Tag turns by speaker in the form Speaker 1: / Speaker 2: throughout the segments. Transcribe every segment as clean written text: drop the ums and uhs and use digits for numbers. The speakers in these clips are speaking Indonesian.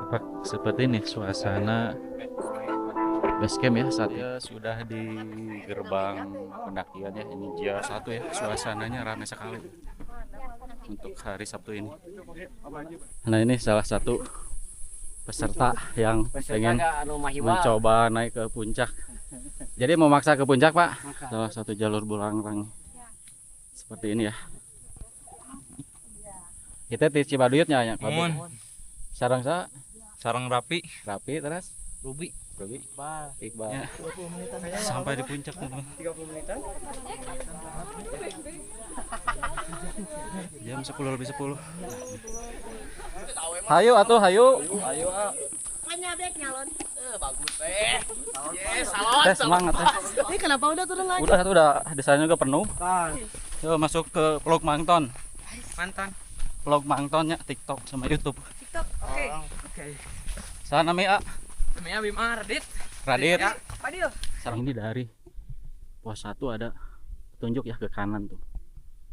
Speaker 1: Tampak seperti ini suasana base camp ya, saat ini sudah di gerbang pendakian ya. Ini jam 1 ya, suasananya ramai sekali untuk hari Sabtu ini. Nah, ini salah satu peserta yang pengen mencoba naik ke puncak. Jadi mau maksa ke puncak, Pak. Salah satu jalur Bulangrang seperti ini ya. Kita di Cibaduyutnya ya, Pak. Sarang
Speaker 2: Sarang rapi
Speaker 1: terus
Speaker 2: Ruby
Speaker 1: Iqbal. Ya. Sampai di puncak teman-teman. 30 menitan. Jam 10 lebih 10. Hayu atuh, hayu. Hayu.
Speaker 3: Nyabek nyalon.
Speaker 4: Bagus teh.
Speaker 3: Yes,
Speaker 1: Teh semangat teh.
Speaker 3: Ini kenapa udah turun lagi?
Speaker 1: Udah desanya juga penuh. Yuk masuk ke vlog Mangton.
Speaker 2: mantan
Speaker 1: Vlog Mangtonnya TikTok sama YouTube.
Speaker 3: TikTok. Oke.
Speaker 1: Sana Mia.
Speaker 2: namanya Bima Radit.
Speaker 3: Fadil.
Speaker 1: Sekarang ini dari pos 1 ada petunjuk ya ke kanan tuh,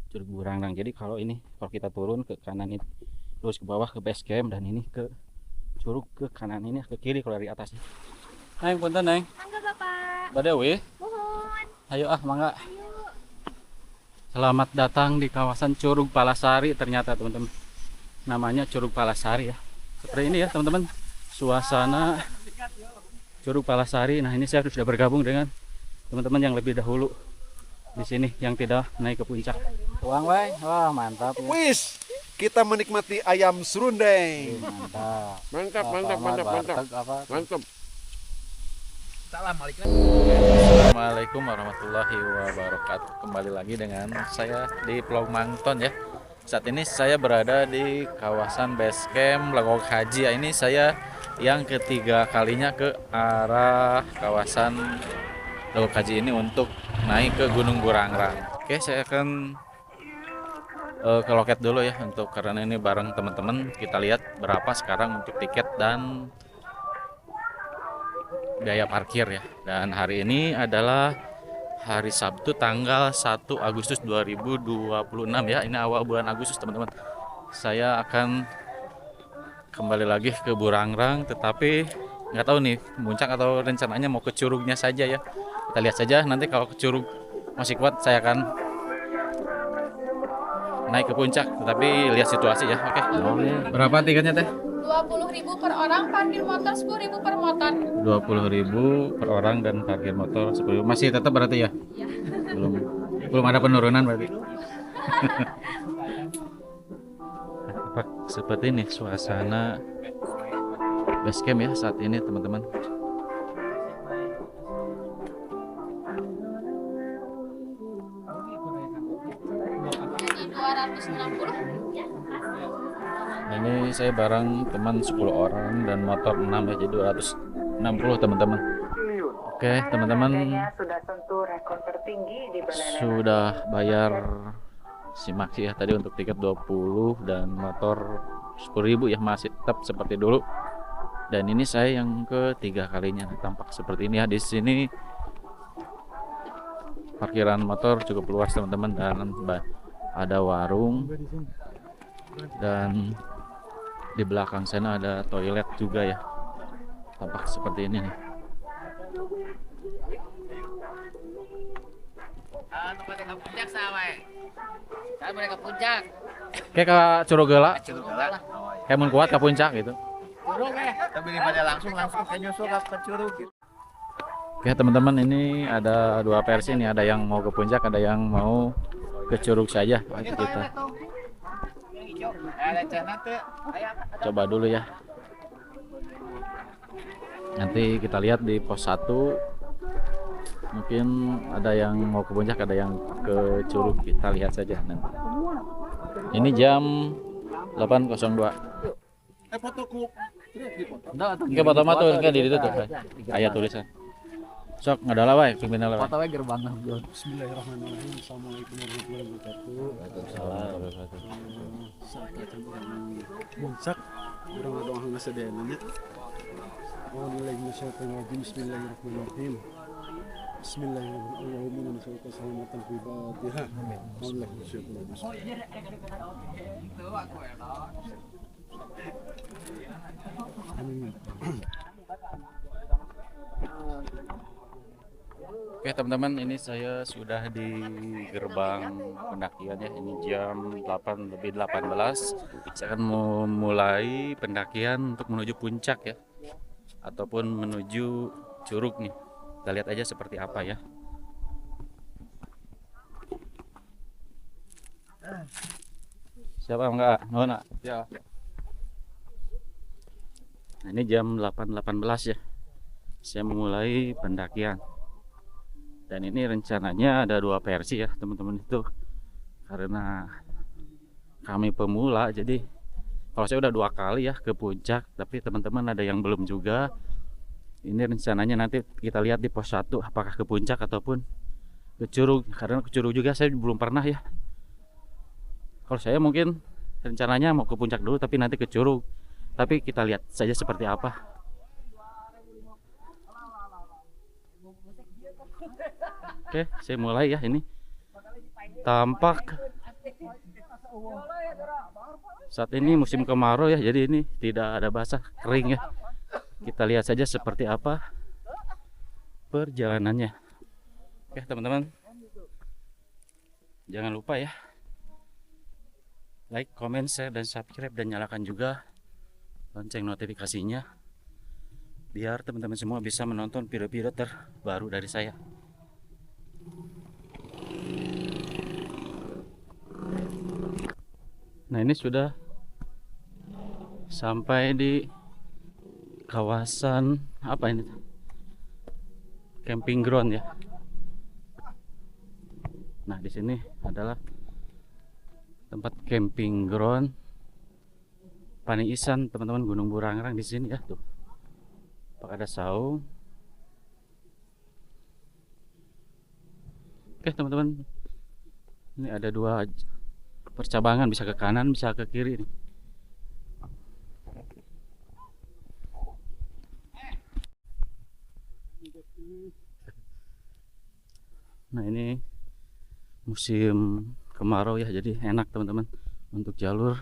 Speaker 1: Curug Burangrang. Jadi kalau kita turun ke kanan ini, terus ke bawah ke base camp, dan ini ke curug ke kanan ini, ke kiri kalau dari atasnya. Neng, punten Neng.
Speaker 3: Mangga Bapak.
Speaker 1: Badewi.
Speaker 3: Mohon.
Speaker 1: Ayo mangga.
Speaker 3: Ayo.
Speaker 1: Selamat datang di kawasan Curug Palasari. Ternyata teman-teman, namanya Curug Palasari ya. Seperti ini ya teman-teman, suasana Curug Palasari. Nah, ini saya sudah bergabung dengan teman-teman yang lebih dahulu di sini yang tidak naik ke puncak. Uang weh, wah mantap. Ya.
Speaker 4: Wis, kita menikmati ayam serundeng.
Speaker 1: Mantap.
Speaker 4: Mantap.
Speaker 1: Assalamualaikum warahmatullahi wabarakatuh. Kembali lagi dengan saya di vlog Mangton ya. Saat ini saya berada di kawasan base camp Legok Haji ya. Ini saya yang ketiga kalinya ke arah kawasan Legok Haji ini untuk naik ke Gunung Burangrang. Oke, saya akan ke loket dulu ya, untuk karena ini bareng teman-teman. Kita lihat berapa sekarang untuk tiket dan biaya parkir ya. Dan hari ini adalah hari Sabtu tanggal 1 Agustus 2026 ya. Ini awal bulan Agustus teman-teman. Saya akan kembali lagi ke Burangrang, tetapi nggak tahu nih puncak atau rencananya mau ke curugnya saja ya. Kita lihat saja nanti, kalau ke curug masih kuat saya akan naik ke puncak, tetapi lihat situasi ya. Oke. Berapa tiketnya teh?
Speaker 3: 20.000 per orang, parkir motor 10.000 per motor.
Speaker 1: 20.000 per orang dan parkir motor 10.000. Masih tetap berarti ya?
Speaker 3: Iya.
Speaker 1: Belum ada penurunan berarti. Seperti ini suasana base camp ya saat ini teman-teman.
Speaker 3: Jadi 260.
Speaker 1: Ini saya bareng teman 10 orang dan motor 6 ya, jadi 260 teman-teman. Oke teman-teman, sudah bayar simaksi ya tadi untuk tiket 20 dan motor 10.000 ya, masih tetap seperti dulu. Dan ini saya yang ketiga kalinya. Tampak seperti ini ya. Di sini parkiran motor cukup luas teman-teman, dan ada warung, dan di belakang sana ada toilet juga ya. Tampak seperti ini nih.
Speaker 2: Mereka puncak sampai. Saya mereka puncak.
Speaker 1: Kayak ke Curugela. Kayak mun kuat ke puncak gitu.
Speaker 2: Tapi daripada langsung saya nyusul ke curug.
Speaker 1: Oke teman-teman, ini ada dua versi nih. Ada yang mau ke puncak, ada yang mau ke curug saja. Kita coba dulu ya. Nanti kita lihat di pos 1. Mungkin ada yang mau ke puncak, ada yang ke curug. Kita lihat saja nanti. Ini jam 8.02. Enggak foto mah tuh, enggak di itu tuh. Ayat tulisan. Sok ngadalah wae pimpinan lewat.
Speaker 2: Foto we gerbang nah.
Speaker 4: Bismillahirrahmanirrahim. Assalamualaikum warahmatullahi wabarakatuh. Puncak, orang doa hang sadeananya. Bismillahirrahmanirrahim. Bismillahirrahmanirrahim. Allahumma inna nas'aluka salamatan fi Fatihah. Amin
Speaker 1: Oke teman-teman, ini saya sudah di gerbang pendakian ya. Ini jam 8 lebih 18. Saya akan memulai pendakian untuk menuju puncak ya, ataupun menuju curug nih. Kita lihat aja seperti apa ya. Siapa enggak? Nona. Ya. Nah, ini jam 8.18 ya. Saya memulai pendakian. Dan ini rencananya ada 2 versi ya teman-teman itu. Karena kami pemula, jadi kalau saya udah 2 kali ya ke puncak, tapi teman-teman ada yang belum juga. Ini rencananya nanti kita lihat di pos 1 apakah ke puncak ataupun ke curug. Karena ke curug juga saya belum pernah ya. Kalau saya mungkin rencananya mau ke puncak dulu tapi nanti ke curug. Tapi kita lihat saja seperti apa. Oke, saya mulai ya. Ini tampak saat ini musim kemarau ya, jadi ini tidak ada basah, kering ya. Kita lihat saja seperti apa perjalanannya. Oke teman-teman, jangan lupa ya like, comment, share, dan subscribe, dan nyalakan juga lonceng notifikasinya biar teman-teman semua bisa menonton video-video terbaru dari saya. Nah, ini sudah sampai di kawasan apa ini? Camping ground ya. Nah, di sini adalah tempat camping ground Pani Isan, teman-teman, Gunung Burangrang di sini ya tuh. Apakah ada saung? Oke, teman-teman. Ini ada 2 percabangan, bisa ke kanan, bisa ke kiri nih. Nah, ini musim kemarau ya, jadi enak teman-teman untuk jalur,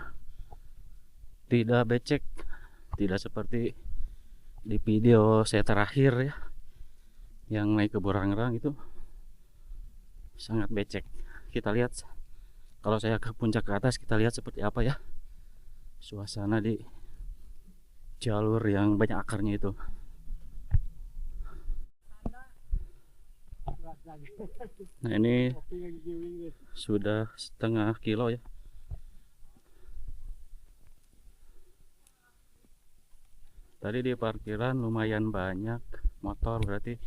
Speaker 1: tidak becek, tidak seperti di video saya terakhir ya yang naik ke Burangrang itu sangat becek. Kita lihat kalau saya ke puncak ke atas, kita lihat seperti apa ya suasana di jalur yang banyak akarnya itu. Nah, ini sudah setengah kilo ya. Tadi di parkiran lumayan banyak motor, berarti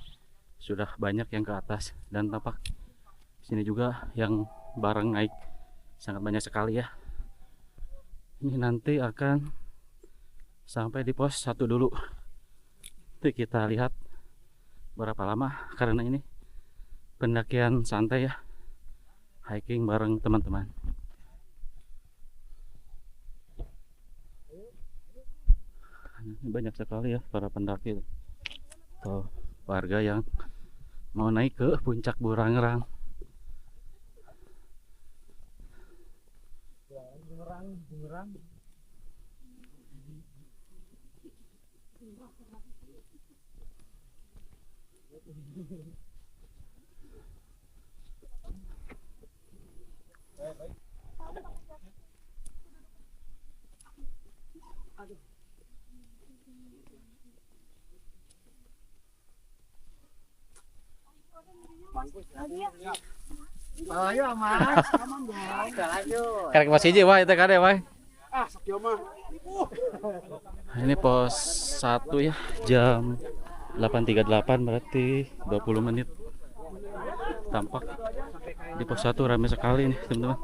Speaker 1: sudah banyak yang ke atas, dan tampak sini juga yang barang naik sangat banyak sekali ya. Ini nanti akan sampai di pos 1 dulu. Nanti kita lihat berapa lama, karena ini pendakian santai ya, hiking bareng teman-teman. Ini banyak sekali ya para pendaki atau warga yang mau naik ke puncak Burangrang.
Speaker 2: Ayo mas,
Speaker 1: Karek masih aja wah, itu kade wah.
Speaker 4: Ah, sakyo mah.
Speaker 1: Ini pos 1 ya, jam 8.38, berarti 20 menit. Tampak di pos 1 ramai sekali nih teman-teman.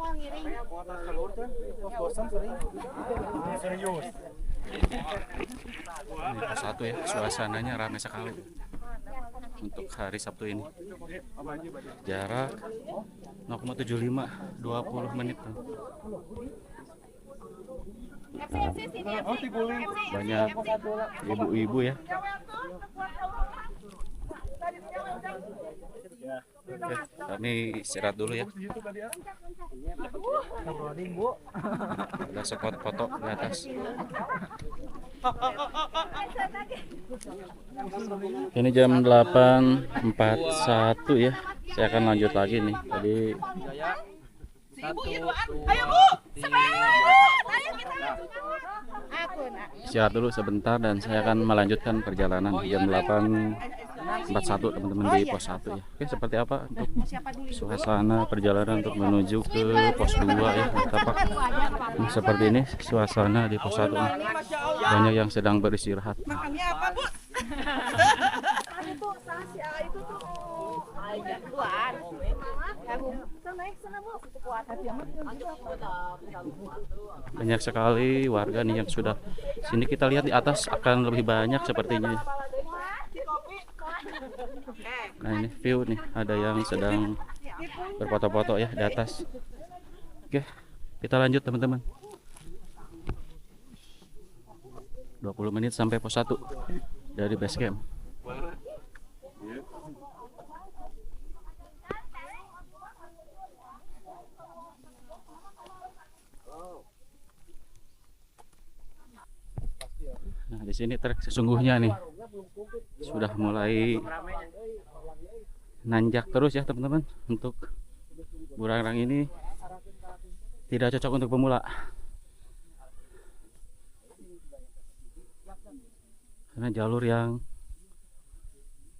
Speaker 1: Ini pos 1 ya, suasananya ramai sekali untuk hari Sabtu ini. Jarak 0,75, 20 menit. Banyak ibu-ibu ya. Oke, kami istirahat dulu ya. Ada spot foto di atas. Ini jam 8.41 ya. Saya akan lanjut lagi nih. Tadi istirahat dulu sebentar dan saya akan melanjutkan perjalanan jam 8.41 teman-teman di pos 1 ya. Oke, seperti apa untuk suasana perjalanan untuk menuju ke pos 2 ya. Tapak. Nah, seperti ini suasana di pos 1 nih. Banyak yang sedang beristirahat.
Speaker 5: Makannya apa, Bu?
Speaker 1: Banyak sekali warga nih yang sudah sini, kita lihat di atas akan lebih banyak sepertinya. Nah, ini view nih, ada yang sedang berfoto-foto ya di atas. Oke, kita lanjut teman-teman. 20 menit sampai pos 1 dari base camp. Nah, di sini trek sesungguhnya nih sudah mulai nanjak terus ya teman-teman. Untuk Burangrang ini tidak cocok untuk pemula karena jalur yang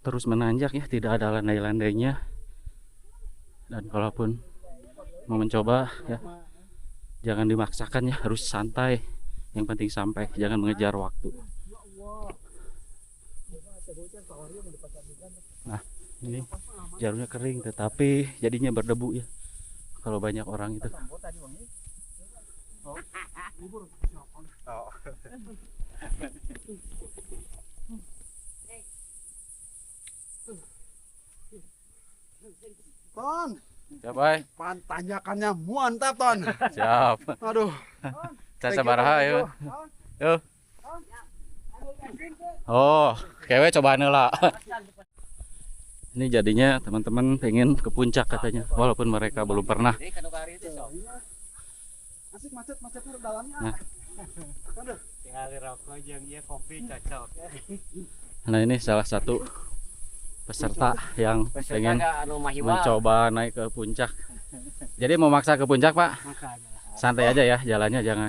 Speaker 1: terus menanjak ya, tidak ada landai-landainya. Dan kalaupun mau mencoba ya, jangan dimaksakan ya, harus santai. Yang penting sampai, jangan mengejar waktu. Nah, ini jalurnya kering tetapi jadinya berdebu ya kalau banyak orang itu.
Speaker 4: Ton,
Speaker 1: Siap, Bay.
Speaker 4: tanjakannya mantap, Ton.
Speaker 1: Siap.
Speaker 4: Aduh.
Speaker 1: Saya sabaraha ya. Yuk. Oh, kewe cobaan lah. Ini jadinya teman-teman pengen ke puncak katanya, walaupun mereka belum pernah.
Speaker 4: Asik macet-macetnya dalamnya.
Speaker 1: Nah.
Speaker 2: Tinggal rokok jeung ieu kopi cocok.
Speaker 1: Nah, ini salah satu peserta yang pengen mencoba naik ke puncak. Jadi mau maksa ke puncak, Pak? Santai aja ya jalannya, jangan.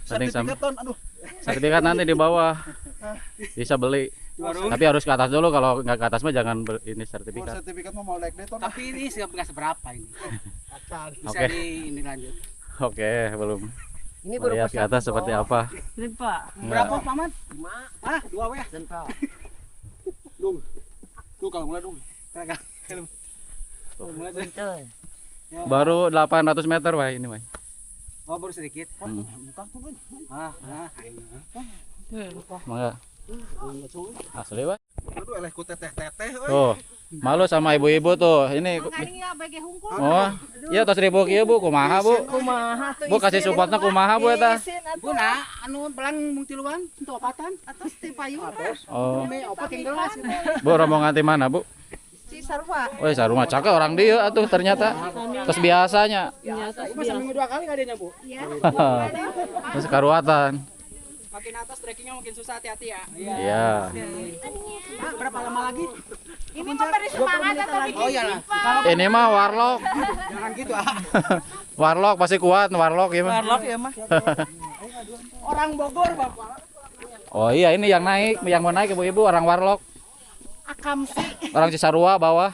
Speaker 1: Penting
Speaker 4: Sertifikat, Ton. Aduh.
Speaker 1: Sertifikat nanti di bawah. Bisa beli. Tapi harus ke atas dulu, kalau nggak ke atas mah jangan ini sertifikat.
Speaker 4: Sertifikat mau molek deh, Ton.
Speaker 2: Tapi ini nggak seberapa ini. Bisa
Speaker 1: Oke.
Speaker 2: ini lanjut.
Speaker 1: Oke, belum.
Speaker 2: Ini baru
Speaker 1: Lihat ke atas seperti apa.
Speaker 2: Pak.
Speaker 1: Berapa,
Speaker 2: Paman? 5. Ah, 2 we.
Speaker 4: Tuh kalau mulai dong.
Speaker 1: Baru 800 meter, Wah, ini, Wah.
Speaker 2: Oh, baru sedikit.
Speaker 1: Mangga. Asli, Wah.
Speaker 4: Aduh, eleh ku teteh-teteh euy.
Speaker 1: Tuh, malu sama ibu-ibu tuh. Ini oh, iya tos 1000 kieu, Bu. Kumaha, Bu? Bu kasih supportnya kumaha, Bu eta?
Speaker 2: Bu nah, anu pelang mung tiluan untuk opatan.
Speaker 5: Atas teh payung.
Speaker 1: Oh.
Speaker 2: Me opat yang gelas.
Speaker 1: Bu rombongan ti mana, Bu?
Speaker 5: Si Sarwa.
Speaker 1: Woi, saruma cakep orang dia atuh ternyata. Terus biasanya.
Speaker 2: Masa minggu 2 kali adanya, Bu?
Speaker 5: Iya.
Speaker 1: Terus karuatan.
Speaker 2: Makin atas trekkingnya makin susah, hati-hati ya.
Speaker 1: Iya.
Speaker 2: Ah, berapa lama lagi?
Speaker 5: Ini memberi semangat atau bikin
Speaker 2: Oh iyalah.
Speaker 1: Ini mah warlock.
Speaker 2: Jangan gitu ah.
Speaker 1: Warlock pasti kuat, warlock ya mah.
Speaker 5: Warlock ya mah.
Speaker 2: Orang Bogor, Bapak.
Speaker 1: Oh iya, ini yang naik, yang mau naik ibu-ibu orang warlock.
Speaker 5: Akamsi.
Speaker 1: Orang Cisarua bawah.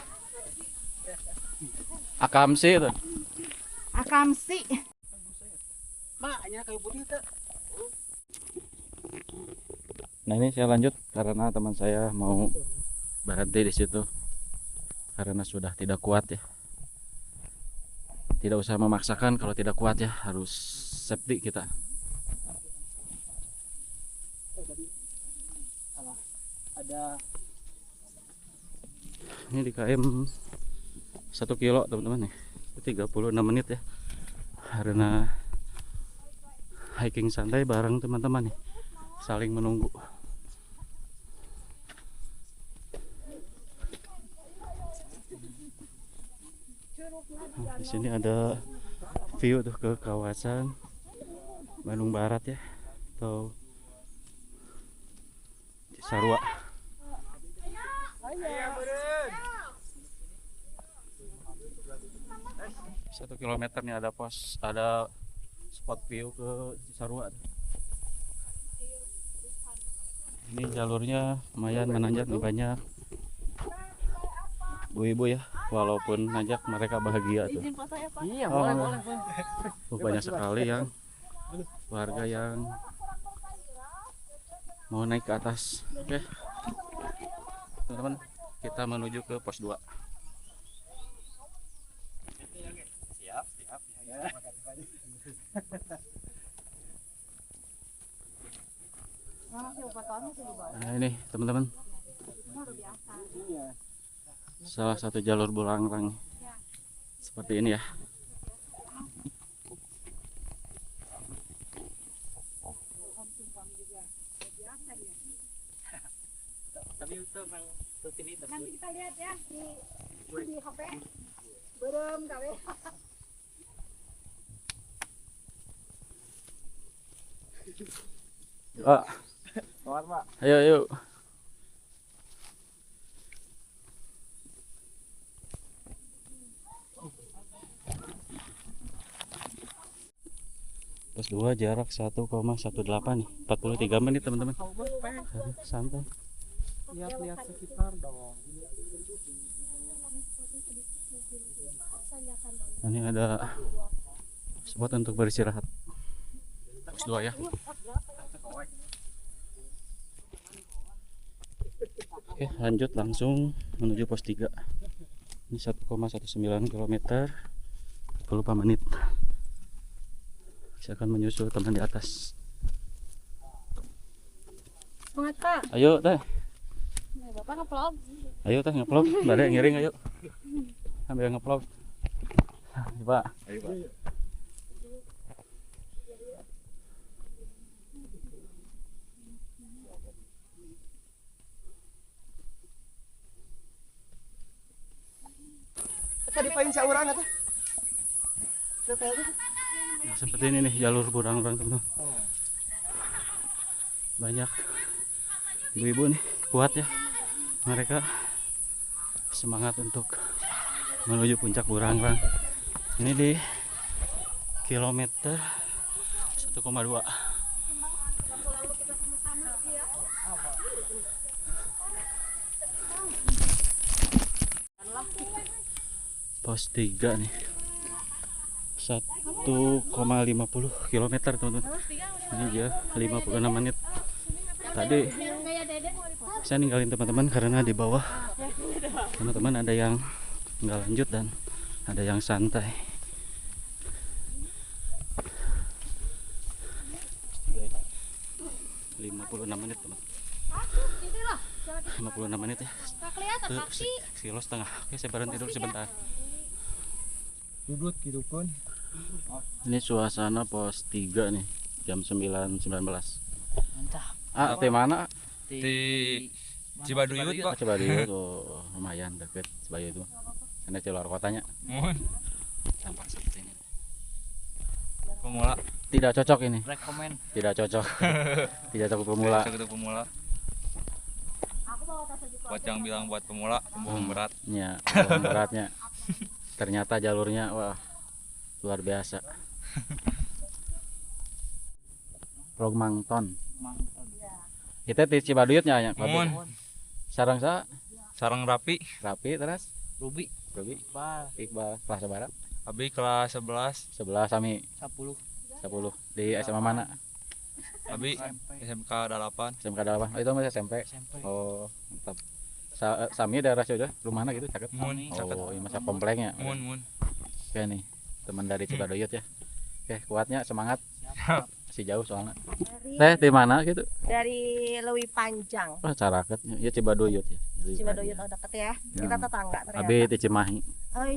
Speaker 1: Akamsi itu.
Speaker 5: Akamsi.
Speaker 2: Mak, nya kayu putih teh.
Speaker 1: Nah, ini saya lanjut karena teman saya mau berhenti di situ karena sudah tidak kuat ya. Tidak usah memaksakan, kalau tidak kuat ya harus safety kita.
Speaker 2: Ada
Speaker 1: Ini di KM 1 kilo teman-teman nih, 36 menit ya, karena hiking santai bareng teman-teman nih, saling menunggu.
Speaker 6: Nah, di sini ada view tuh ke kawasan Bandung Barat ya, atau Cisarua. 1 kilometer nih ada spot view ke Cisarua. Ini jalurnya lumayan menanjak nih, banyak ibu-ibu ya, walaupun nanjak mereka bahagia tuh.
Speaker 2: Iya,
Speaker 6: boleh. Banyak sekali yang warga yang mau naik ke atas. Oke, teman-teman, kita menuju ke pos 2. Siap. Nah, ini teman-teman, salah satu jalur bulangrang seperti ini ya.
Speaker 5: Nanti kita lihat ya di HP. Belum kali.
Speaker 6: Pak, ayo. Pos 2 jarak 1,18 nih, 43 menit teman-teman. Santai.
Speaker 2: Lihat-lihat sekitar dong.
Speaker 6: Ini ada spot untuk beristirahat. Pos 2 ya. Oke, lanjut langsung menuju pos 3. Ini 1,19 km, 40 menit. Saya akan menyusul teman di atas.
Speaker 3: Semangat, Pak.
Speaker 6: Ayo teh,
Speaker 3: Bapak nge-vlog.
Speaker 6: ayo teh nge-vlog. Nggak ada yang ngiring, ayo. Ambil nge-vlog. Ayo, Pak.
Speaker 2: Tadi paling seorang atau?
Speaker 6: Nah, seperti ini nih jalur burangrang teman-teman. Banyak ibu-ibu nih, kuat ya. Mereka semangat untuk menuju puncak burangrang. Ini di kilometer 1,2. Pos 3 nih, 1,50 km teman-teman. Ini dia 56 menit. Tadi saya ninggalin teman-teman karena di bawah teman-teman ada yang nggak lanjut dan ada yang santai. 56 menit teman. 56 menit ya. Ke kilo setengah. Oke, saya berhenti dulu sebentar.
Speaker 2: Duduk gitu pun.
Speaker 6: Ini suasana pos 3 nih, jam 9.19.
Speaker 2: Mantap.
Speaker 6: Di mana?
Speaker 7: Di Cibaduyut, Pak.
Speaker 6: Cibaduyut tuh lumayan deket Cibaduyut itu. Karena di luar kotanya.
Speaker 7: Mohon.
Speaker 6: Tampak seperti ini.
Speaker 7: Pemula.
Speaker 6: Tidak cocok ini.
Speaker 2: Rekomen.
Speaker 6: Tidak cocok. Tidak cocok pemula.
Speaker 7: Untuk pemula. Buat yang bilang buat pemula, pembohong berat.
Speaker 6: Ya, pembohong beratnya. Ternyata jalurnya wah luar biasa. Plog Mangton. Kita di Cibaduyutnya ya.
Speaker 7: Mohon.
Speaker 6: Sarang
Speaker 7: Sarang rapi.
Speaker 6: terus
Speaker 2: Ruby.
Speaker 6: Iqbal kelas berapa?
Speaker 7: Abi kelas 11.
Speaker 6: 11 sami
Speaker 2: 10.
Speaker 6: 10 di SMA mana?
Speaker 7: Abi SMK 8.
Speaker 6: SMK 8. Oh, itu masih SMP. Oh, mantap. Sami daerah saja rumahnya gitu caket.
Speaker 7: Mohon.
Speaker 6: Oh, ini masa kompleknya.
Speaker 7: Mohon.
Speaker 6: Oke nih, teman dari Cibaduyut ya. Oke, kuatnya semangat. Masih jauh soalnya. Di mana gitu?
Speaker 8: Dari Lewi Panjang.
Speaker 6: Oh, Caraket. Ya Cibaduyut ya.
Speaker 8: Cibaduyut oh deket ya. Kita tetangga ternyata.
Speaker 6: Abi di Cimahi.
Speaker 8: Oh,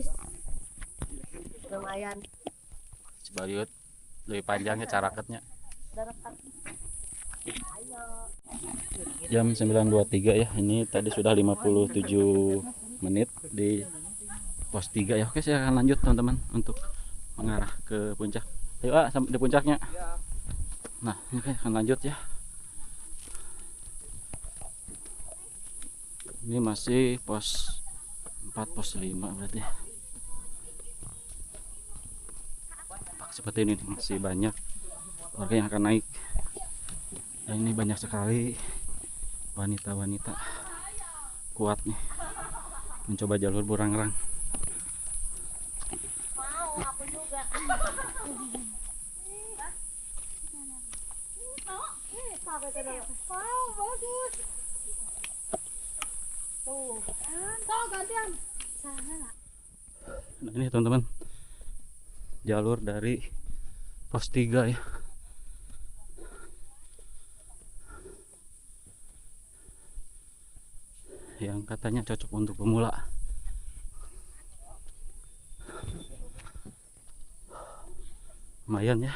Speaker 8: lumayan.
Speaker 6: Cibaduyut lebih panjangnya Caraketnya. Jam 9.23 ya. Ini tadi sudah 57 menit di pos 3 ya. Oke, saya akan lanjut teman-teman untuk mengarah ke puncak. Ayo sampai di puncaknya. Nah, ini akan lanjut ya. Ini masih pos 4, pos 5 berarti. Seperti ini masih banyak warga yang akan naik. Dan ini banyak sekali wanita-wanita kuat nih mencoba jalur Burangrang.
Speaker 5: Mau, aku juga. Wow, bagus. Tuh, tuh gantian. Sana lah.
Speaker 6: Nah, ini teman-teman jalur dari pos 3 ya. Yang katanya cocok untuk pemula. Lumayan ya,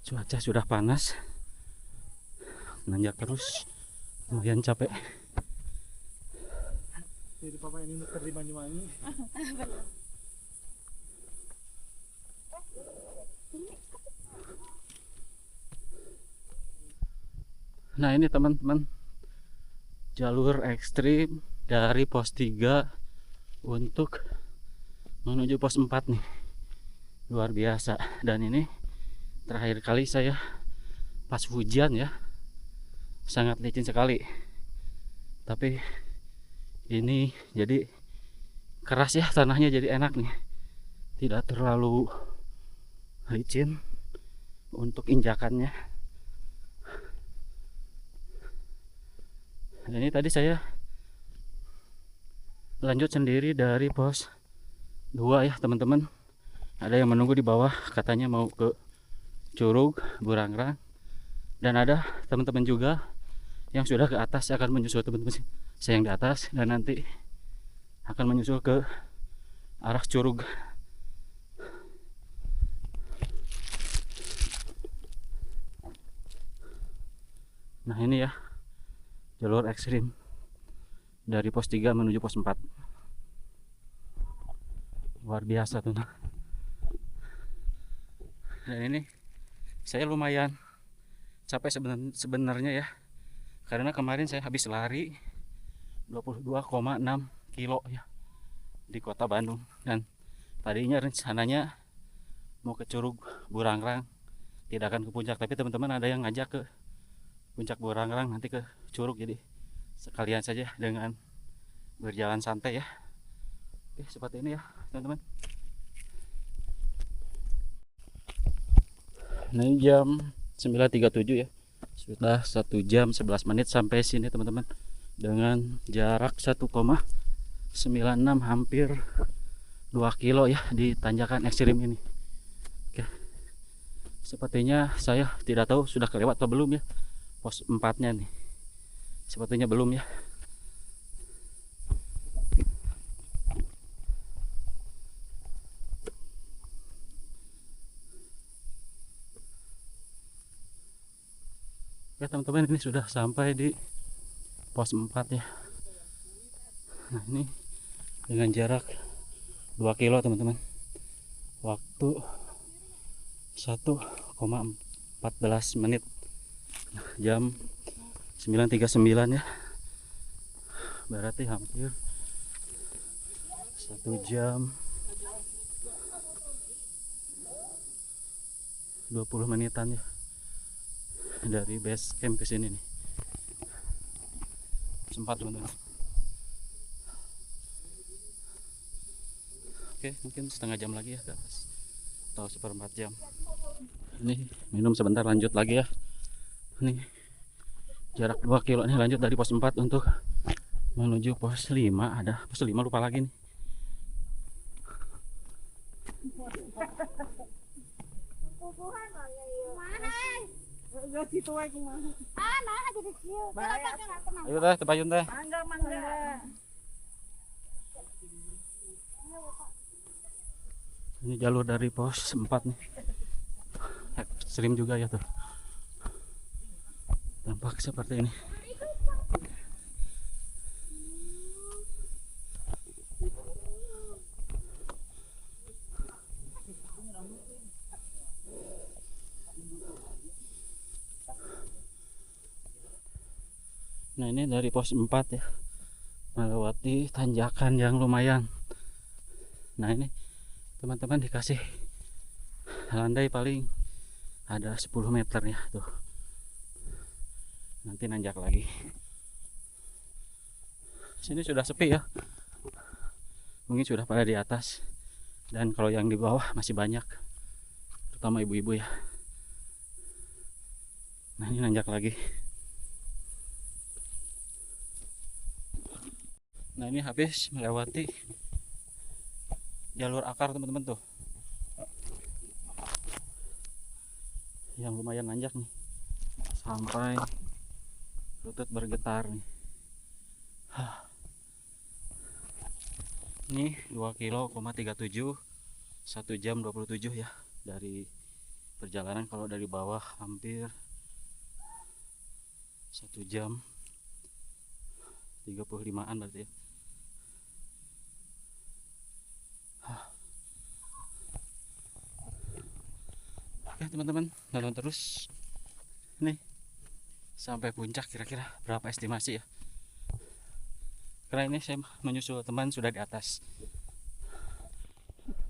Speaker 6: cuaca sudah panas, nanjak terus, lumayan capek.
Speaker 9: Jadi papa ini terima nyumangi.
Speaker 6: Nah ini teman-teman, jalur ekstrim dari pos 3 untuk menuju pos 4 nih, luar biasa. Dan ini terakhir kali saya pas hujan ya, sangat licin sekali. Tapi ini jadi keras ya, tanahnya jadi enak nih, tidak terlalu licin untuk injakannya. Dan ini tadi saya lanjut sendiri dari pos 2 ya teman-teman. Ada yang menunggu di bawah, katanya mau ke Curug Burangrang. Dan ada teman-teman juga yang sudah ke atas, akan menyusul teman-teman saya yang di atas, dan nanti akan menyusul ke arah Curug. Nah ini ya jalur ekstrim dari pos 3 menuju pos 4. Luar biasa tuh. Dan ini saya lumayan capek sebenarnya ya, karena kemarin saya habis lari 22,6 kilo ya di kota Bandung. Dan tadinya rencananya mau ke Curug Burangrang, tidak akan ke puncak, tapi teman-teman ada yang ngajak ke puncak Burangrang, nanti ke Curug, jadi sekalian saja dengan berjalan santai ya. Oke, seperti ini ya teman-teman. Nah ini jam 9.37 ya, sudah 1 jam 11 menit sampai sini teman-teman, dengan jarak 1,96, hampir 2 kilo ya di tanjakan ekstrim ini. Oke, sepertinya saya tidak tahu sudah kelewat atau belum ya pos 4-nya nih. Sepertinya belum ya. Oke teman-teman, ini sudah sampai di pos 4 ya. Nah ini dengan jarak 2 kilo teman-teman, waktu 1,14 menit, jam 9.39 ya, berarti hampir 1 jam 20 menitan ya dari base camp ke sini nih. Sempat teman-teman. Oke, mungkin setengah jam lagi ya ke atas, atau 1/4 jam. Ini minum sebentar, lanjut lagi ya. Ini jarak 2 kilo nih, lanjut dari pos 4 untuk menuju pos 5. Ada pos 5 lupa lagi nih. Ayo teh, tepayun teh.
Speaker 5: Mangga.
Speaker 6: Ini jalur dari pos 4 nih. Ekstrim juga ya tuh. Tampak seperti ini. Nah ini dari pos 4 ya, melewati tanjakan yang lumayan. Nah ini teman-teman dikasih landai paling ada 10 meter ya tuh. Nanti nanjak lagi. Sini sudah sepi ya, mungkin sudah pada di atas, dan kalau yang di bawah masih banyak, terutama ibu-ibu ya. Nah ini nanjak lagi. Nah ini habis melewati jalur akar teman-teman tuh, yang lumayan nanjak nih, sampai lutut bergetar nih. Ini 2 kilo, 37 1 jam 27 ya dari perjalanan. Kalau dari bawah hampir 1 jam 35-an berarti ya. Oke teman-teman, nonton terus nih sampai puncak. Kira-kira berapa estimasi ya, karena ini saya menyusul teman sudah di atas.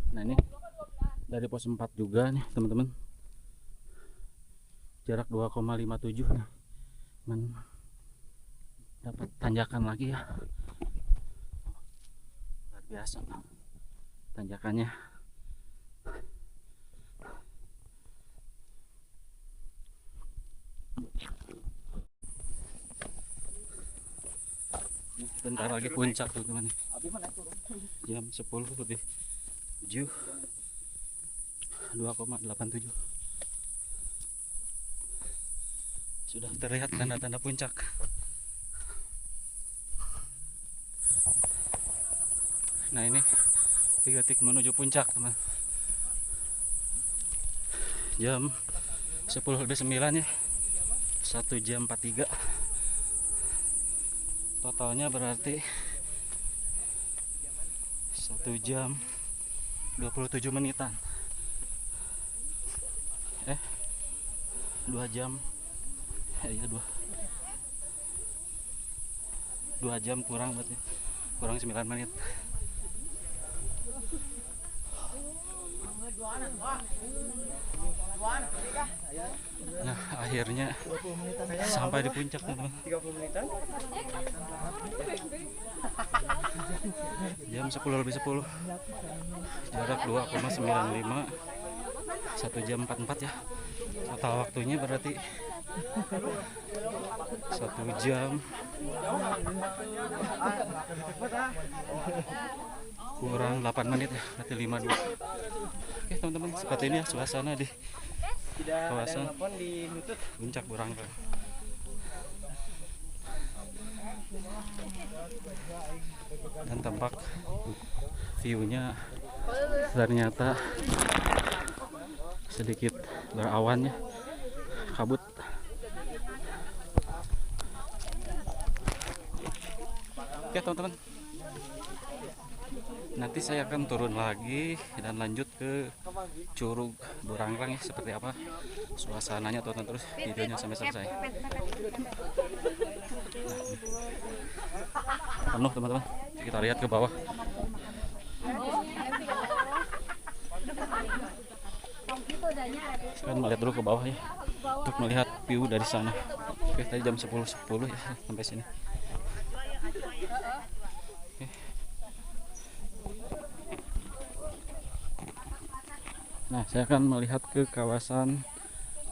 Speaker 6: Nah ini dari pos 4 juga nih teman-teman, jarak 2,57 nih, dapat tanjakan lagi ya, luar biasa tanjakannya. Bentar lagi puncak teman-teman, jam 10 lebih 7, 2,87 sudah terlihat tanda-tanda puncak. Nah ini 3 titik menuju puncak teman, jam 10 lebih 9 ya, 1 jam 43. Totalnya berarti 1 jam 27 menitan. 2 jam iya 2 jam kurang, berarti kurang 9 menit. Nah akhirnya sampai di puncak teman-teman,
Speaker 9: 30 menitan.
Speaker 6: jam 10 lebih 10, jarak 2,95, 1 jam 44 ya. Total waktunya berarti 1 jam kurang 8 menit ya, berarti 52. Oke teman-teman, seperti ini ya suasana di kawasan puncak Burangrang. Dan tampak view-nya ternyata sedikit berawan ya, kabut. Oke teman-teman, nanti saya akan turun lagi dan lanjut ke Curug Burangrang ya, seperti apa suasananya. Tonton terus videonya sampai selesai. Penuh teman-teman, kita lihat ke bawah. Saya akan melihat dulu ke bawah ya, untuk melihat view dari sana. Oke, tadi jam 10.10 ya sampai sini. Oke. Nah, saya akan melihat ke kawasan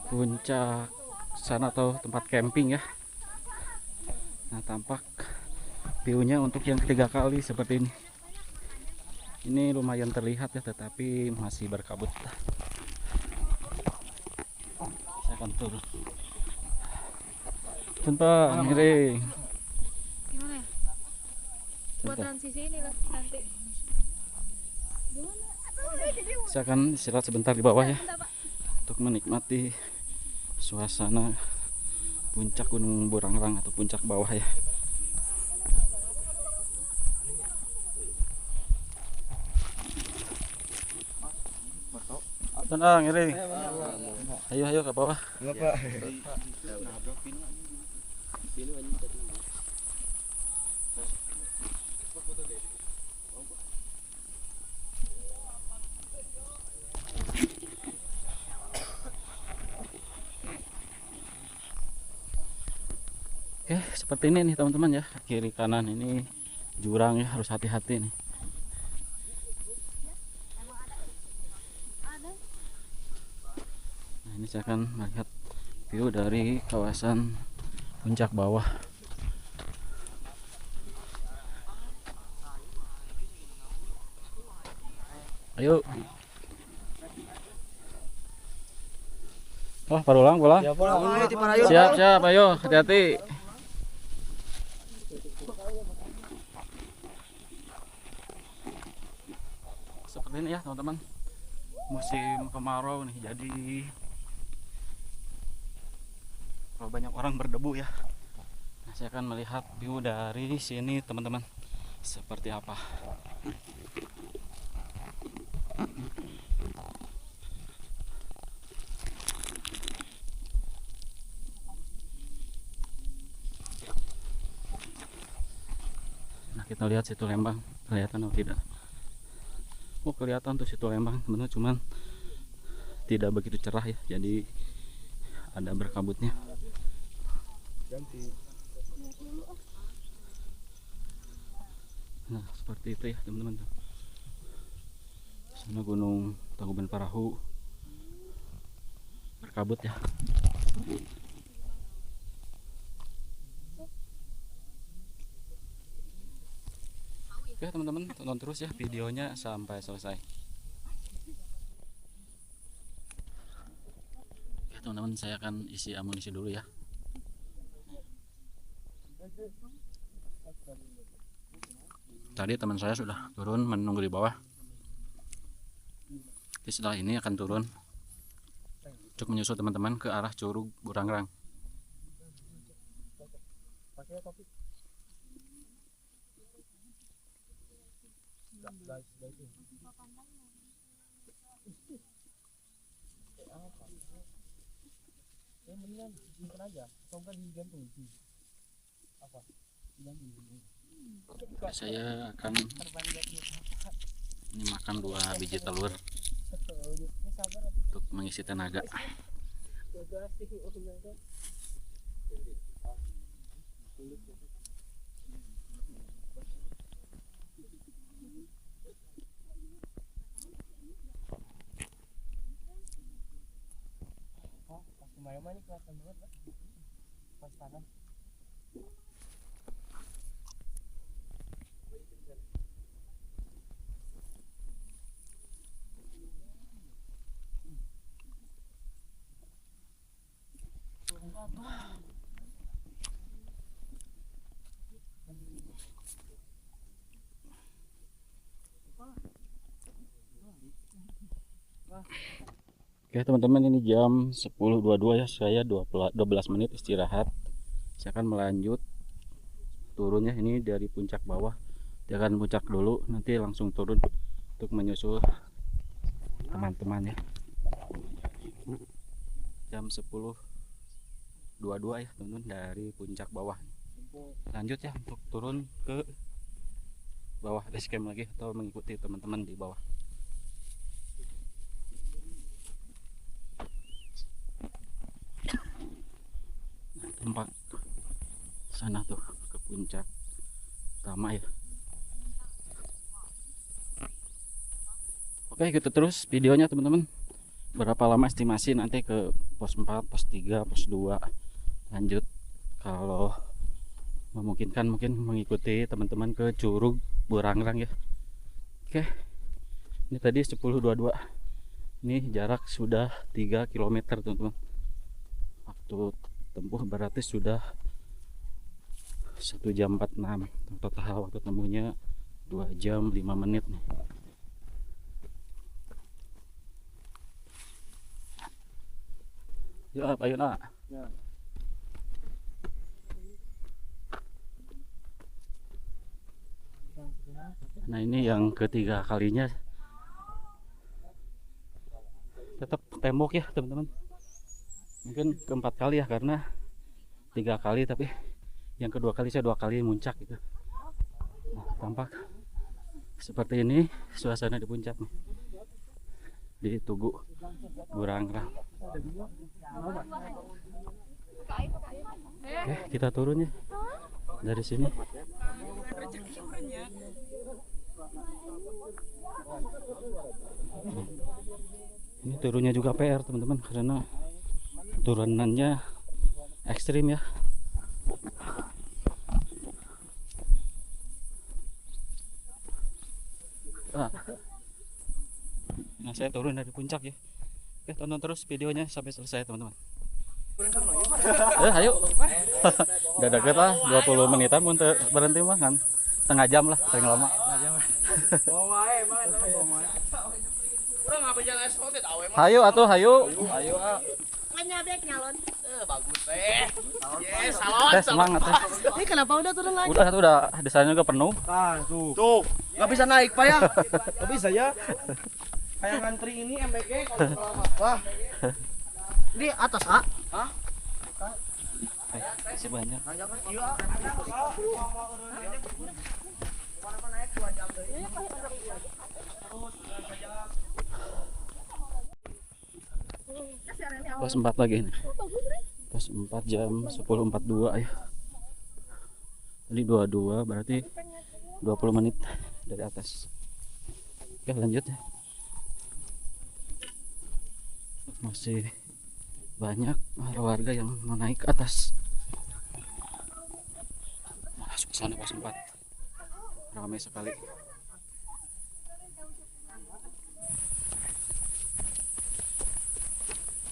Speaker 6: puncak sana atau tempat camping ya. Nah, tampak view-nya untuk yang ketiga kali seperti ini. Ini lumayan terlihat ya, tetapi masih berkabut. Saya akan turun. Bentar, miring.
Speaker 3: Gimana ya? Buat transisi ini lah nanti.
Speaker 6: Saya akan istirahat sebentar di bawah ya, untuk menikmati suasana puncak Gunung Burangrang atau puncak bawah ya. Tenang, miring. Ayo ke bawah. Oke, seperti ini nih teman-teman ya, kiri kanan ini jurang ya, harus hati-hati nih. Nah, ini saya akan melihat view dari kawasan puncak bawah. Ayo. Oh, pulang. Siap, ayo, hati-hati. Seperti ini ya teman-teman, musim kemarau nih, jadi kalau banyak orang berdebu ya. Nah, saya akan melihat view dari sini teman-teman, seperti apa. Nah, kita lihat situ Lembang, kelihatan atau tidak? Oh, kelihatan tuh situ Lembang teman-teman, cuman tidak begitu cerah ya, jadi ada berkabutnya. Nah, seperti itu ya teman-teman. Sana Gunung Tangkuban Parahu berkabut ya. Oke teman-teman, tonton terus ya videonya sampai selesai. Oke teman-teman, saya akan isi amunisi dulu ya. Tadi teman saya sudah turun menunggu di bawah. Jadi setelah ini akan turun untuk menyusul teman-teman ke arah Curug Burangrang. Saya akan ini makan 2 biji telur untuk mengisi tenaga. Oke teman-teman, ini jam 10.22 ya, saya 12 menit istirahat. Saya akan melanjut turunnya ini dari puncak bawah. Dia akan puncak dulu, nanti langsung turun untuk menyusul teman-teman ya. Jam 10.22 ya teman-teman, dari puncak bawah. Lanjut ya untuk turun ke bawah base camp lagi atau mengikuti teman-teman di bawah. Tempat sana tuh ke puncak utama ya. Oke, kita terus videonya teman-teman. Berapa lama estimasi nanti ke pos 4, pos 3, pos 2. Lanjut kalau memungkinkan mungkin mengikuti teman-teman ke Curug Burangrang ya. Oke. Ini tadi 10.22. Ini jarak sudah 3 km teman-teman. Waktu tempuh berarti sudah 1 jam 46. Total waktu tempuhnya 2 jam 5 menit nih. Ya, ayo nak. Ya. Nah, ini yang ketiga kalinya. Tetap tembok ya teman-teman. Mungkin keempat kali ya, karena 3 kali tapi yang kedua kali saya 2 kali muncak gitu. Nah, tampak seperti ini suasana di puncak nih, di Tugu Burangrang. Oke, kita turun ya dari sini. Ini turunnya juga PR teman-teman karena turunannya ekstrim ya. Nah, saya turun dari puncak ya. Oke, tonton terus videonya sampai selesai teman-teman. Ayo. Udah deket lah, 20 menitan pun berhenti mah kan. Setengah jam lah, paling lama. Hayo atuh, hayo. Ayo.
Speaker 8: Nyabek nyalon.
Speaker 2: Bagus teh. Yes, salon.
Speaker 6: Semangat ya.
Speaker 8: Ini kenapa udah turun lagi?
Speaker 6: Udah desanya juga penuh.
Speaker 9: Ah, tuh. Nggak bisa naik, Pak ya. Nggak bisa ya. Kayak ngantri ini MBK kalau selamat. Wah.
Speaker 8: Di atas, ah.
Speaker 6: Masih banyak. Pos 4 lagi ini. Pos 4 jam 10.42 ya. Tadi 22 berarti 20 menit dari atas. Oke, lanjut ya. Masih banyak warga yang mau naik ke atas. Masuk ke sana pos 4. Ramai sekali.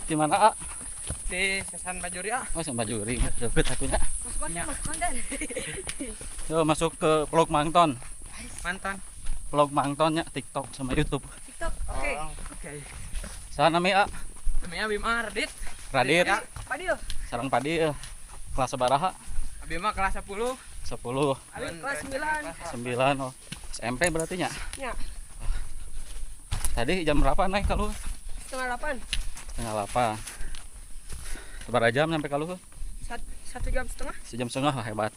Speaker 6: Di mana, A?
Speaker 2: Di Sesan Bajuri, ah.
Speaker 6: Oh, Sesan Bajuri. Deket akunya.
Speaker 8: Masuk dan.
Speaker 6: Yo, masuk ke vlog Mangton.
Speaker 2: Mantan.
Speaker 6: Vlog Mangtonnya TikTok sama YouTube.
Speaker 8: TikTok. Oke.
Speaker 2: Oke.
Speaker 6: Sana mi, A?
Speaker 2: Namanya Bima Radit.
Speaker 6: Radit.
Speaker 2: Ya.
Speaker 8: Padil.
Speaker 6: Sarang Padil. Kelas sabaraha?
Speaker 2: Bima kelas 10.
Speaker 6: 10.
Speaker 8: Abi kelas 9.
Speaker 6: 9. Oh. SMP berarti nya?
Speaker 8: Ya.
Speaker 6: Tadi jam berapa naik kalau?
Speaker 8: Setengah 8.
Speaker 6: Setengah 8. Berapa jam sampai kalau?
Speaker 8: 1 jam setengah.
Speaker 6: Sejam setengah, wah, hebat.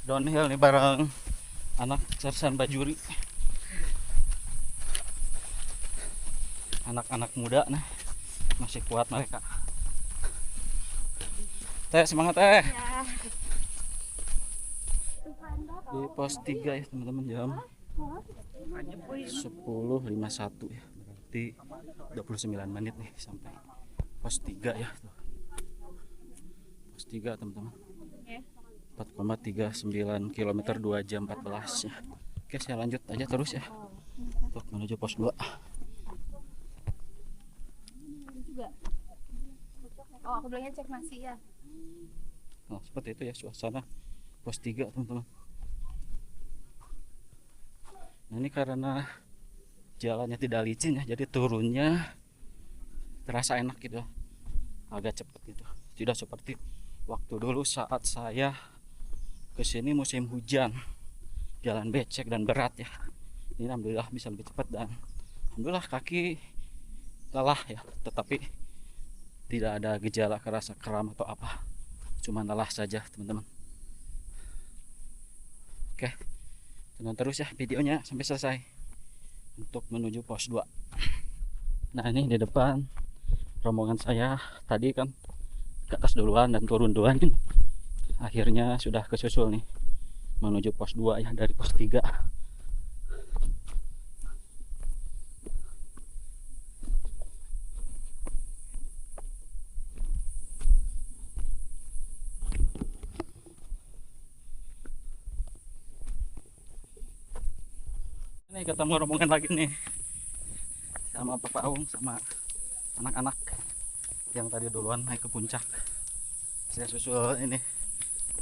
Speaker 6: Downhill nih bareng anak Sersan Bajuri. Anak-anak muda nih masih kuat mereka. Teh, semangat teh. Di pos 3 ya teman-teman, jam 10.51 ya, berarti 29 menit nih sampai pos 3 ya. Pos 3 teman-teman, 4,39 km, 2 jam 14 ya. Oke, saya lanjut aja terus ya untuk menuju pos 2.
Speaker 3: Oh, aku bilangnya cek nasi ya.
Speaker 6: Nah, seperti itu ya suasana pos 3 teman-teman. Nah, ini karena jalannya tidak licin ya, jadi turunnya terasa enak gitu, agak cepat gitu. Tidak seperti waktu dulu saat saya kesini musim hujan, jalan becek dan berat ya. Ini alhamdulillah bisa lebih cepat dan alhamdulillah kaki lelah ya, tetapi tidak ada gejala kerasa kram atau apa, cuma lelah saja teman-teman. Oke, tonton terus ya videonya sampai selesai untuk menuju pos 2. Nah, ini di depan rombongan saya tadi kan ke atas duluan dan turun duluan, akhirnya sudah kesusul nih menuju pos 2 ya dari pos 3. Ini ketemu rombongan lagi nih sama Bapak Aung sama anak-anak yang tadi duluan naik ke puncak. Saya susul ini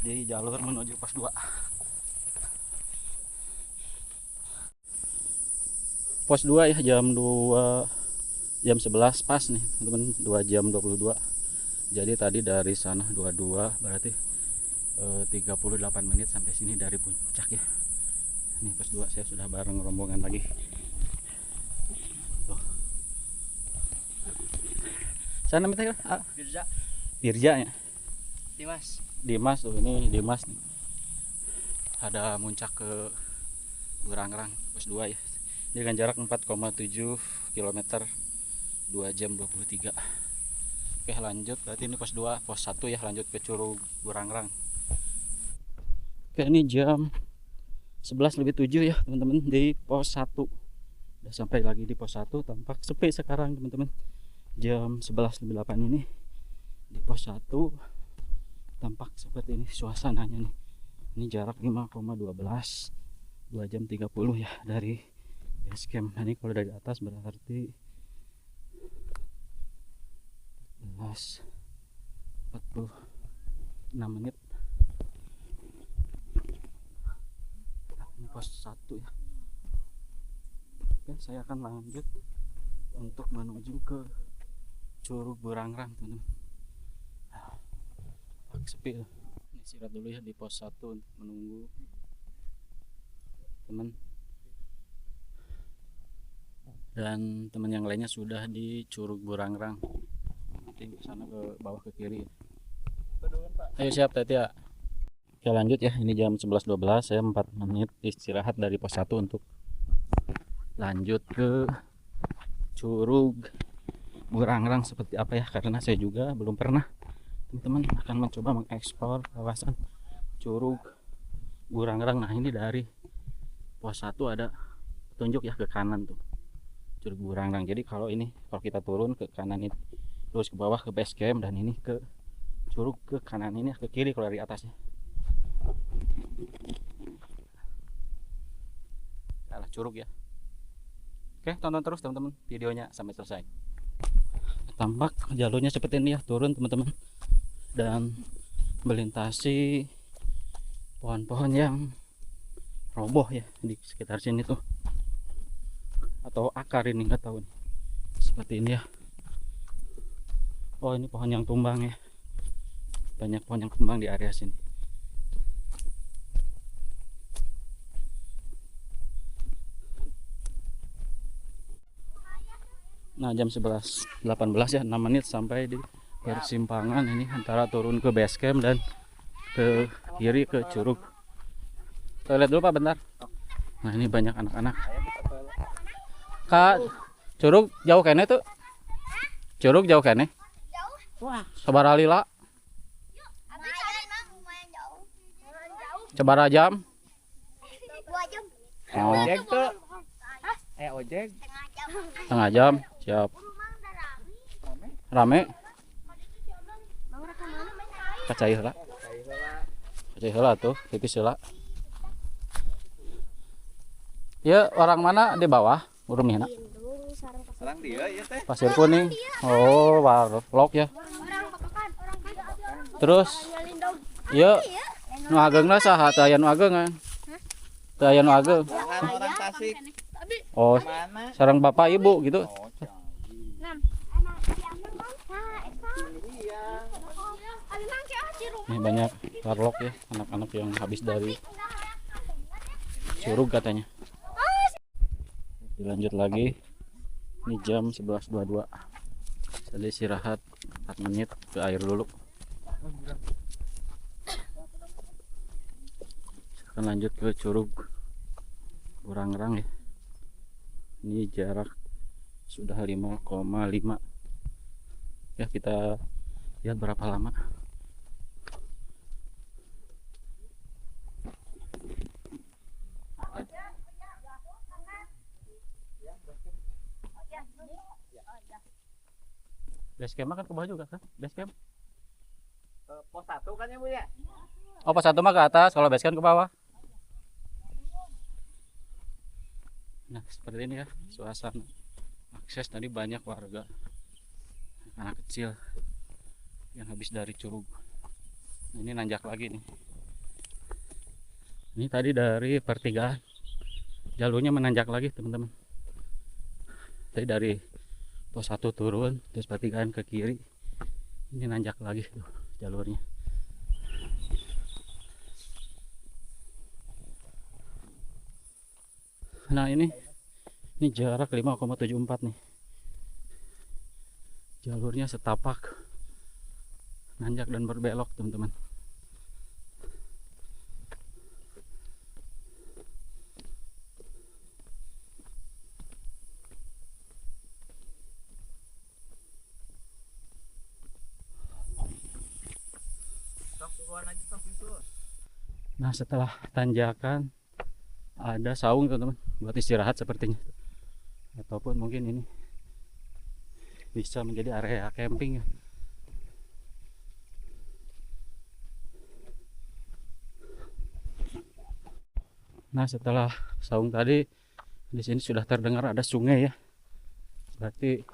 Speaker 6: di jalur menuju pos 2. Pos 2 ya, jam 11 pas nih teman-teman, 2 jam 22. Jadi tadi dari sana 22 berarti 38 menit sampai sini dari puncak ya. Ini pos 2 saya sudah bareng rombongan lagi. Tuh. Sana namanya
Speaker 2: Firza.
Speaker 6: Firza ya.
Speaker 2: Dimas.
Speaker 6: Dimas tuh, ini Dimas nih. Ada muncak ke Burangrang pos 2 ya, dengan jarak 4,7 km 2 jam 23. Oke lanjut, berarti ini pos 2, pos 1 ya, lanjut ke Curug Burangrang. Oke ini jam 11:07 ya teman-teman di pos 1. Udah sampai lagi di pos 1, tampak sepi sekarang teman-teman. Jam 11:08 ini di pos 1 tampak seperti ini suasananya nih. Ini jarak 5,12, 2 jam 30 ya dari base camp. Nah, ini kalau dari atas berarti 46 menit. Nah, ini pos 1 ya. Oke, saya akan lanjut untuk menuju ke Curug Burangrang teman-teman. Sepi loh. Ini istirahat dulu ya di pos 1 untuk menunggu teman dan teman yang lainnya sudah di Curug Burangrang. Nanti ke sana ke bawah ke kiri. Ayo siap Teti ya. Oke lanjut ya, ini jam 11:12, saya 4 menit istirahat dari pos 1 untuk lanjut ke Curug Burangrang seperti apa ya, karena saya juga belum pernah. Teman-teman akan mencoba mengeksplor kawasan Curug Burangrang. Nah ini dari pos 1 ada petunjuk ya ke kanan tuh Curug Burangrang. Jadi kalau kita turun ke kanan ini, terus ke bawah ke base camp, dan ini ke curug ke kanan ini ke kiri kalau dari atasnya. Salah curug ya. Oke tonton terus teman-teman videonya sampai selesai. Tampak jalurnya seperti ini ya, turun teman-teman, dan melintasi pohon-pohon yang roboh ya di sekitar sini tuh, atau akar ini nggak tahu nih. Seperti ini ya. Oh ini pohon yang tumbang ya, banyak pohon yang tumbang di area sini. Nah jam 11:18 ya, 6 menit sampai di persimpangan ini antara turun ke base camp dan ke kiri ke curug. Toilet dulu Pak bentar. Nah ini banyak anak-anak. Kak, curug jauh kene tuh? Curug jauh kene? Wah, sabaraha lila? Sabaraha jam?
Speaker 5: 2 jam.
Speaker 6: Oh,
Speaker 2: Ojek tuh. Ojek.
Speaker 6: setengah jam. Siap. Rame? Kacai heula. Kacai heula tuh, tipis heula. Ya, orang mana di bawah? Urumihna.
Speaker 2: Sarang dia ya teh.
Speaker 6: Pasir Kuning. Oh, warlock ya. Terus ya nu ageungna saha? Teu aya nu ageungan. Teu aya nu ageung.
Speaker 2: Orang Tasik.
Speaker 6: Oh, sareng bapak ibu gitu. Ini banyak warlock ya, anak-anak yang habis dari curug katanya. Dilanjut lagi. Ini jam 11:22. Saya istirahat 4 menit ke air dulu. Saya akan lanjut ke Curug Burangrang ya. Ini jarak sudah 5,5. Ya kita lihat berapa lama. Base camp kan ke bawah juga kan? Base camp?
Speaker 2: Pos 1 kan ya Bu ya?
Speaker 6: Oh pos 1 mah ke atas, kalau base camp ke bawah. Nah seperti ini ya suasana. Akses tadi banyak warga, anak kecil yang habis dari curug. Nah, ini nanjak lagi nih. Ini tadi dari pertigaan, jalurnya menanjak lagi teman-teman. Tadi dari pos 1 turun, terus pertigaan ke kiri. Ini nanjak lagi tuh jalurnya. Nah ini jarak 5,74 nih. Jalurnya setapak, nanjak dan berbelok teman-teman. Nah, setelah tanjakan ada saung teman-teman buat istirahat sepertinya, ataupun mungkin ini bisa menjadi area camping ya. Nah, setelah saung tadi, di sini sudah terdengar ada sungai ya. Berarti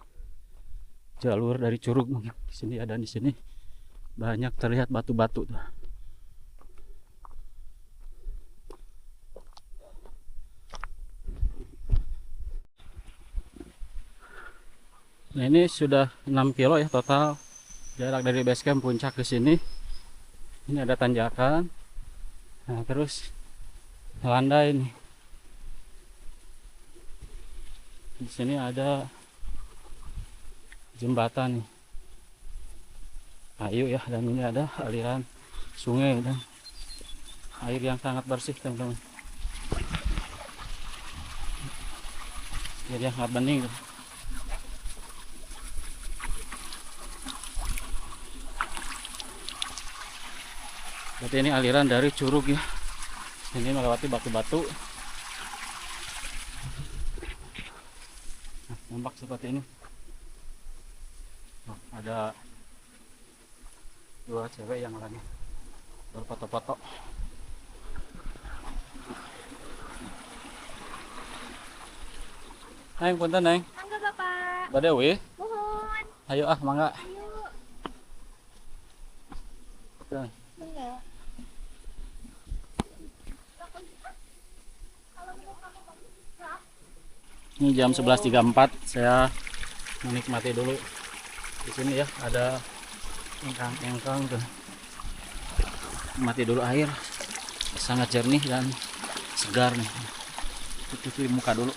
Speaker 6: jalur dari Curug mungkin di sini ada, di sini banyak terlihat batu-batu tuh. Nah, ini sudah 6 kilo ya total jarak dari base camp puncak ke sini. Ini ada tanjakan. Nah, terus landai nih. Di sini ada jembatan nih, kayu ya, dan ini ada aliran sungai dan air yang sangat bersih teman-teman. Jadi yang sangat bening tuh. Berarti ini aliran dari Curug ya. Ini melewati batu-batu. Nah, nampak seperti ini. Oh, ada dua cewek yang lagi berfoto-foto. Neng, punten Neng.
Speaker 3: Mangga Bapak.
Speaker 6: Badewi.
Speaker 3: Mohon.
Speaker 6: Ayo ah, mangga.
Speaker 3: Ayo.
Speaker 6: Oke.
Speaker 3: Mangga.
Speaker 6: Ini jam 11.34, saya menikmati dulu. Di sini ya ada engkang-engkang tuh. Nikmati dulu air, sangat jernih dan segar nih. Cuci muka dulu.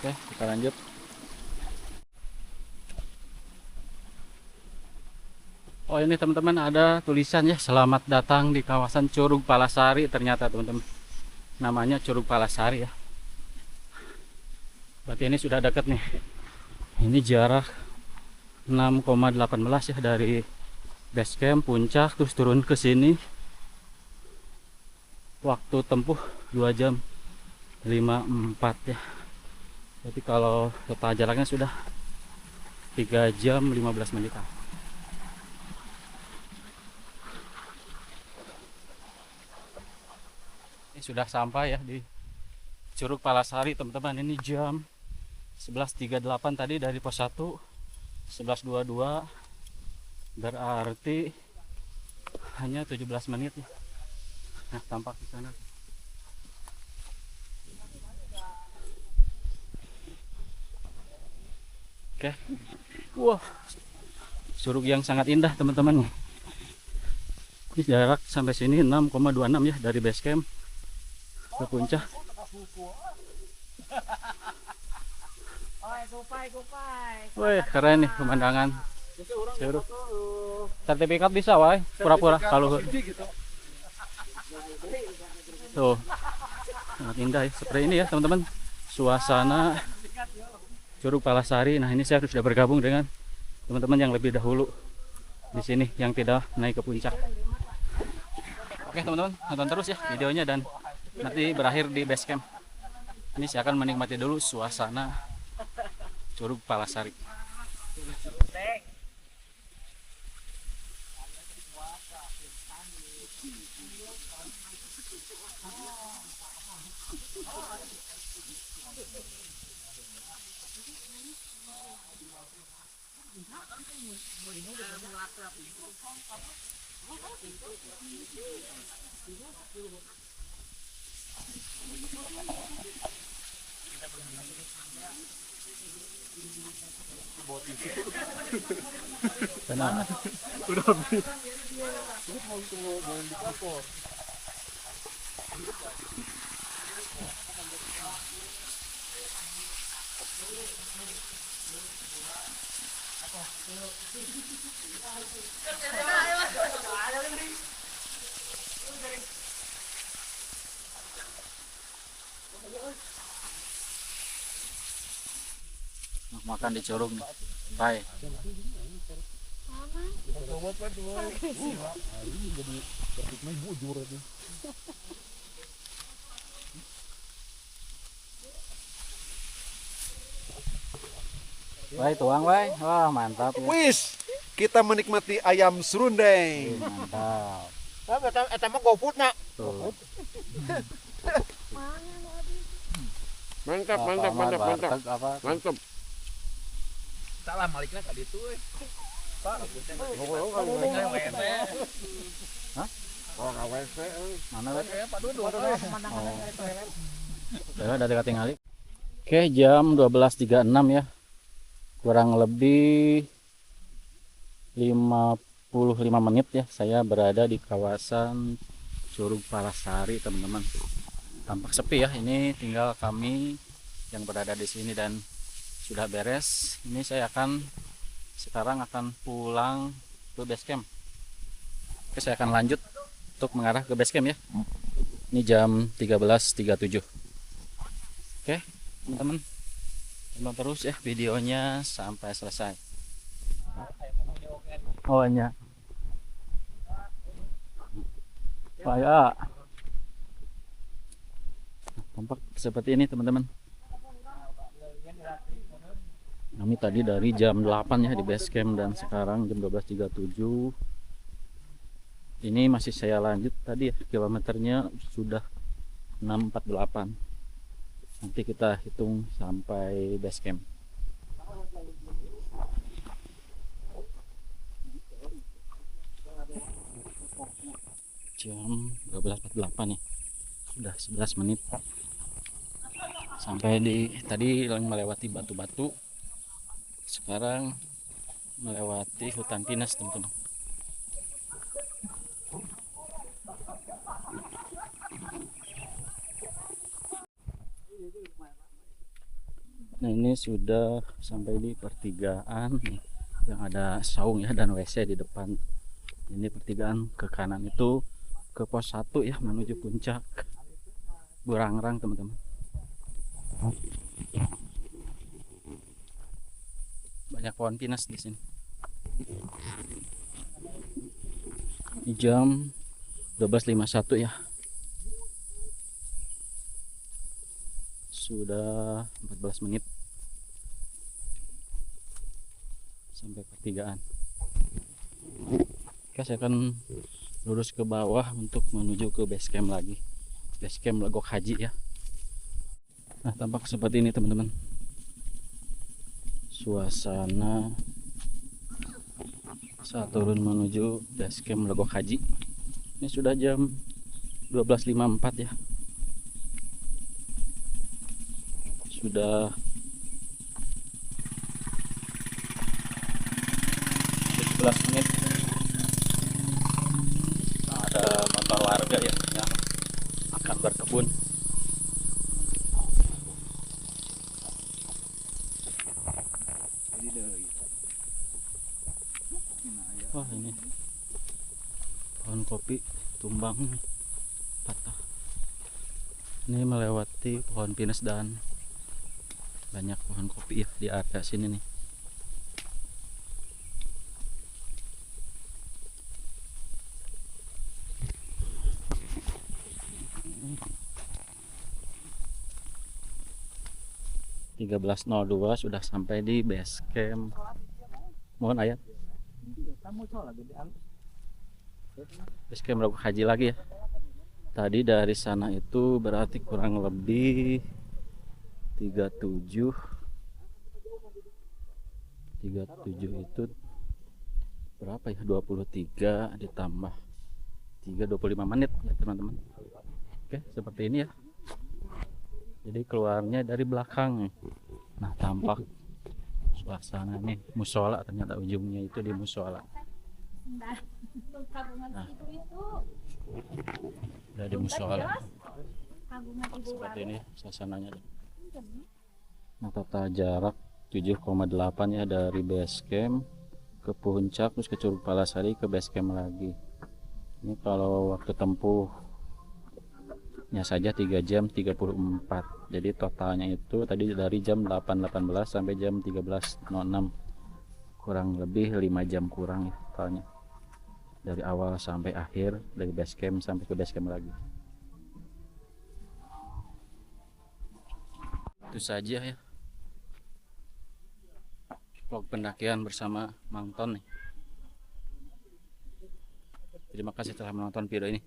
Speaker 6: Oke, kita lanjut. Oh, ini teman-teman ada tulisan ya, selamat datang di kawasan Curug Palasari. Ternyata teman-teman namanya Curug Palasari ya. Berarti ini sudah dekat nih. Ini jarak 6,18 ya dari base camp puncak terus turun ke sini. Waktu tempuh 2 jam 54 ya. Jadi kalau total jaraknya sudah 3 jam 15 menit. Ini sudah sampai ya di Curug Palasari teman-teman. Ini jam 11.38 tadi dari pos 1, 11.22, berarti hanya 17 menit ya. Nah, tampak di sana. Oke. Wah. Curug yang sangat indah teman-teman. Ini jarak sampai sini 6,26 ya dari base camp ke puncak. Wih, keren nih pemandangan. Curug. Sertifikat bisa, wah. Pura-pura kalau tuh. Sangat indah ya. Seperti ini ya teman-teman. Suasana Curug Palasari. Nah, ini saya sudah bergabung dengan teman-teman yang lebih dahulu di sini yang tidak naik ke puncak. Oke teman-teman, nonton terus ya videonya dan nanti berakhir di base camp. Ini saya akan menikmati dulu suasana Curug Palasari. Tenang. Makan di Curug nih. Bye. Bye, tuang bye. Wah, mantap ya.
Speaker 4: Wis, kita menikmati ayam serundeng.
Speaker 6: Mantap.
Speaker 9: Eta mah GoFood na.
Speaker 6: Tuh.
Speaker 4: Mantap,
Speaker 6: Apa,
Speaker 4: mantap,
Speaker 6: mah,
Speaker 4: mantap, mantap.
Speaker 6: warteg apa?
Speaker 4: Mantap.
Speaker 2: Salah maliknya tadi tuh.
Speaker 6: Hah? Mana wet? Oh. Dari ketinggalan. Oke, jam 12.36 ya. Kurang lebih 55 menit ya saya berada di kawasan Curug Palasari, teman-teman. Tampak sepi ya. Ini tinggal kami yang berada di sini dan sudah beres. Ini saya sekarang akan pulang ke base camp. Oke, saya akan lanjut untuk mengarah ke base camp ya. Ini jam 13.37. Oke, teman-teman, tonton terus ya videonya sampai selesai. Oh iya. Wah ya. Tampak seperti ini, teman-teman. Kami tadi dari jam 8 ya di base camp dan sekarang jam 12.37. Ini masih saya lanjut tadi ya, kilometernya sudah 648. Nanti kita hitung sampai base camp. Jam 12.48 nih. Sudah 11 menit. Sampai di tadi melewati batu-batu. Sekarang melewati hutan pinus, teman-teman. Nah, ini sudah sampai di pertigaan nih, yang ada saung ya dan WC di depan. Ini pertigaan ke kanan itu ke pos 1 ya, menuju puncak Burangrang, teman-teman. Banyak pohon pinus di sini. Ini jam 12.51 ya. Sudah 14 menit sampai pertigaan. Oke, saya akan lurus ke bawah untuk menuju ke base camp lagi. Base camp Legok Haji ya. Nah, tampak seperti ini, teman-teman. Suasana saat turun menuju base camp Legok Haji. Ini sudah jam 12.54 ya. Sudah 17 menit. Ada motor warga ya yang akan berkebun. Wah, ini pohon kopi tumbang patah. Ini melewati pohon pinus dan banyak pohon kopi ya di area sini nih. .02 sudah sampai di base camp. Mohon ayat. Base camp Legok Haji lagi ya. Tadi dari sana itu berarti kurang lebih 37 itu berapa ya, 23 ditambah 3, 25 menit ya, teman-teman. Oke, seperti ini ya. Jadi keluarnya dari belakang. Nah, tampak suasana nih musola, ternyata ujungnya itu di musola. Nah, udah di musola. Seperti ini suasananya. Nah, tata jarak 7,8 ya dari base camp ke puncak, terus ke Curug Palasari, ke base camp lagi. Ini kalau waktu tempuhnya saja 3 jam 34. Jadi totalnya itu tadi dari jam 8.18 sampai jam 13.06. Kurang lebih 5 jam kurang ya totalnya. Dari awal sampai akhir, dari base camp sampai ke base camp lagi. Itu saja ya vlog pendakian bersama Mang Ton nih. Terima kasih telah menonton video ini.